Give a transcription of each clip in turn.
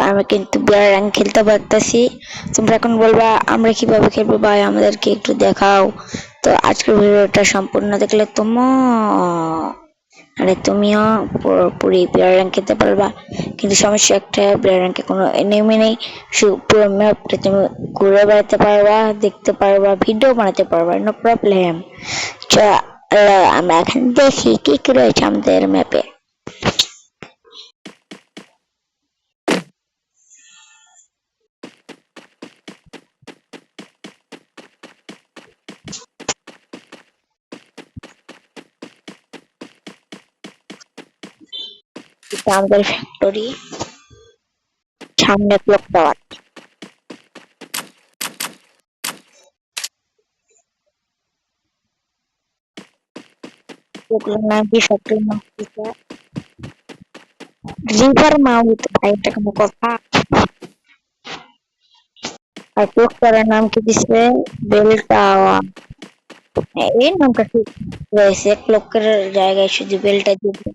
আমি কিন্তু বিয়ার র্যাঙ্ক খেলতে পারতেছি। তোমরা এখন বলবা আমরা কিভাবে খেলবো ভাই, আমাদেরকে একটু দেখাও। তো আজকের ভিডিওটা সম্পূর্ণ দেখলে তুমিও পুরোপুরি বিয়ার র্যাঙ্ক খেলতে পারবা। কিন্তু সমস্যা একটা, বিয়ার র্যাঙ্কে কোনো এনিমি নেই। পুরো ম্যাপটা তুমি ঘুরে বেড়াতে পারবা, দেখতে পারবা, ভিডিও বানাতে পারবা, নো প্রবলেম। আমরা এখন দেখি কি কি রয়েছে আমাদের ম্যাপে। আমাদের ফ্যাক্টরি, সামনে ক্লক টাওয়ার। ওগুলোর নাম কি? ফ্যাক্টরির নাম কি? River mouth. ভাই এটা কোনো কথা? আর ক্লক টাওয়ারের নাম কি দিছে? Bell tower. এই নামটা ঠিক রয়েছে, ক্লকের জায়গায় শুধু বেলটা দিবে।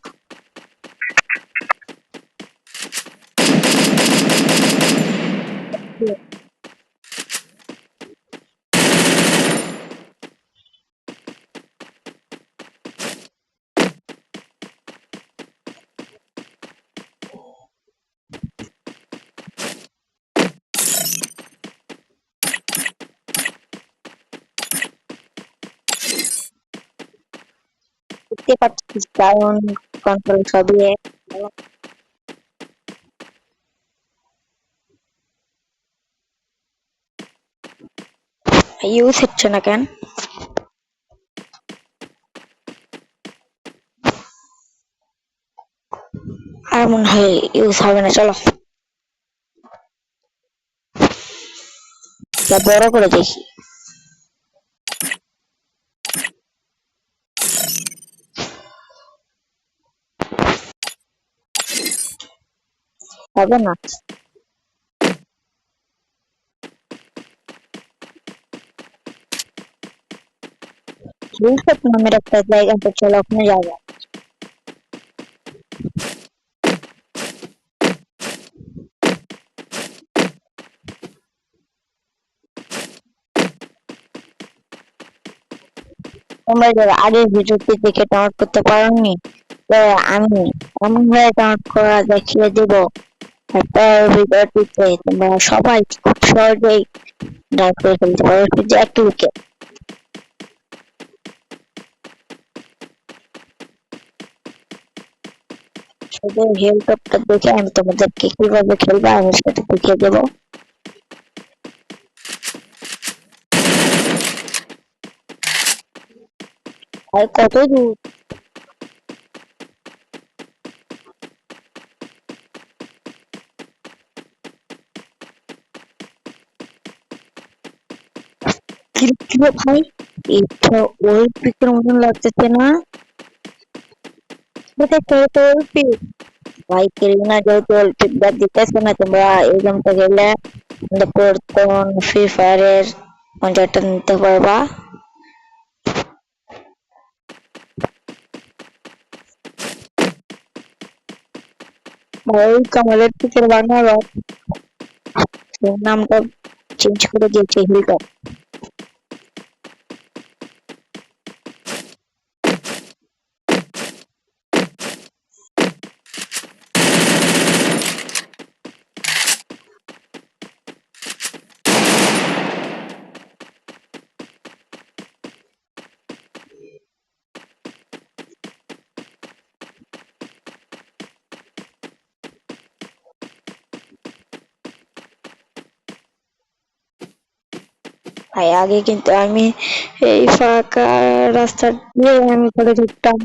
দেখতে পাচ্ছিস ডাউন কন্ট্রোল সবই এক। ইউজ হচ্ছে না কেন? আর মনে হয় ইউজ হবে না, চলো বড় করে দেখি। হবে না। হিলটপ নামের একটা জায়গা আছে, চলো ওখানে যাবো। তোমরা যারা আগের ভিডিওটি দেখে ডাউনলোড করতে পারোনি, তো আমি এমন ভাবে ডাউনলোড করা দেখিয়ে দেবো, তারপর ভিডিওটিতে তোমরা সবাই খুব সহজেই ডাউনলোড করে ফেলতে পারো, শুধু এক ক্লিকে। শুধু হিলটপটা দেখে আমি তোমাদেরকে কিভাবে খেলবো আমি সেটা দেখিয়ে দেবো। আর কত দূর? কিলো ভাই, এটা ওই পিকের মতন লাগতেছে না? এটা তো ওই পিক। ভাই কেরিনা যেহেতু ফিডব্যাক দিতেছে না, তোমরা এই গেমটা গেলে কোন ফ্রি ফায়ারের মজাটা নিতে পারবা। ভাই কামালের পিকের বানাবার নামটা চেঞ্জ করে দিয়েছে হিলটপ। ভাই আগে কিন্তু আমি এই ফাঁকা রাস্তা দিয়ে আমি করে ঢুকতাম।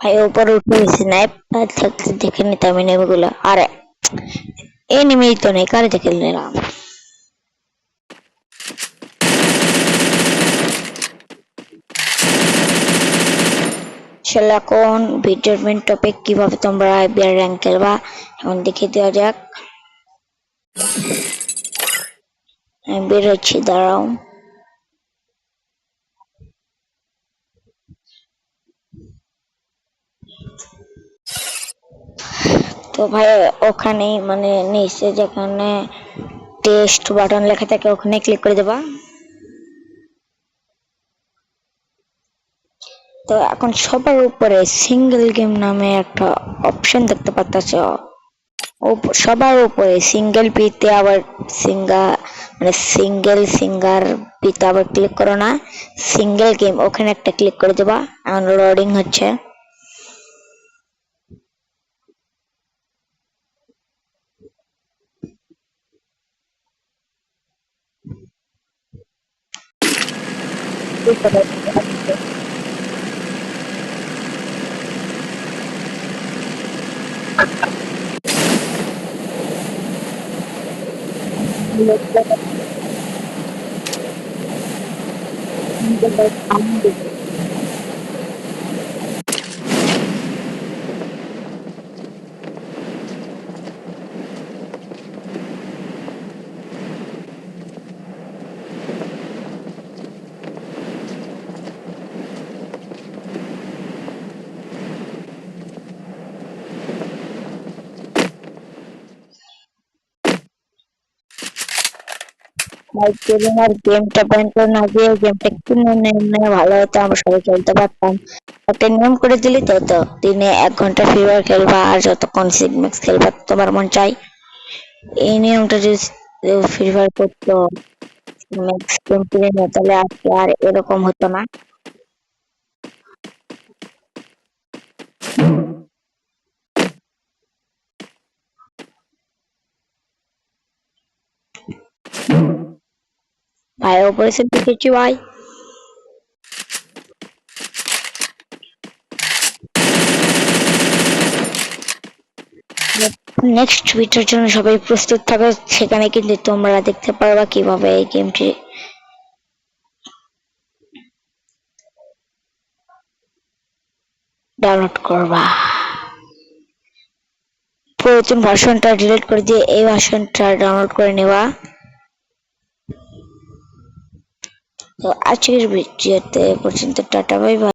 ভাই উপরে উঠে স্নাইপার থাকতে দেখে নিতাম এনিমিগুলো। আরে এনিমি তো নেই, কারে দেখে নিলাম। আসলে এখন ভিডিওর মেন টপিক কিভাবে তোমরা বিয়ার র্যাঙ্ক খেলবা এখন দেখিয়ে দেওয়া যাক। আমি বের হচ্ছি, দাঁড়াও। তো ভাই ওখানেই মানে নিচে যেখানে টেস্ট বাটন লেখা থাকে ওখানে ক্লিক করে দেবা। তো এখন সবার উপরে সিঙ্গেল গেম নামে একটা অপশন দেখতে পাচ্ছ। সবার উপরে সিঙ্গেল পিতে আবার সিঙ্গার পিতে আবার ক্লিক করো না, সিঙ্গেল গেম ওখানে একটা ক্লিক করে দেবা। এখন লোডিং হচ্ছে। আর গেমটা ব্যান করে না দিয়ে গেমটা একটু ভালো হতো, আমরা সবাই খেলতে পারতাম। একটা নিয়ম করে দিলি তো, দিনে 1 ঘন্টা ফ্রি ফায়ার খেলবা আর যতক্ষণ সিগম্যাক্স খেলবা তোমার মন চাই। এই নিয়মটা যদি ফ্রি ফায়ার করতো ম্যাক্স গেম কিনে নিয়ে, তাহলে আজকে আর এরকম হতো না। ভাই অপারেশন দেখেছি ভাই। নেক্সট ভিডিওর জন্য সবাই প্রস্তুত থাকো, সেখানে কিন্তু তোমরা দেখতে পারবা কিভাবে এই গেমটি ডাউনলোড করবা। পুরাতন ভার্সনটা ডিলিট করে দিয়ে এই ভার্সনটা ডাউনলোড করে নেবা। তো আজকের ভিডিওতে পর্যন্ত, টাটা বাই বাই।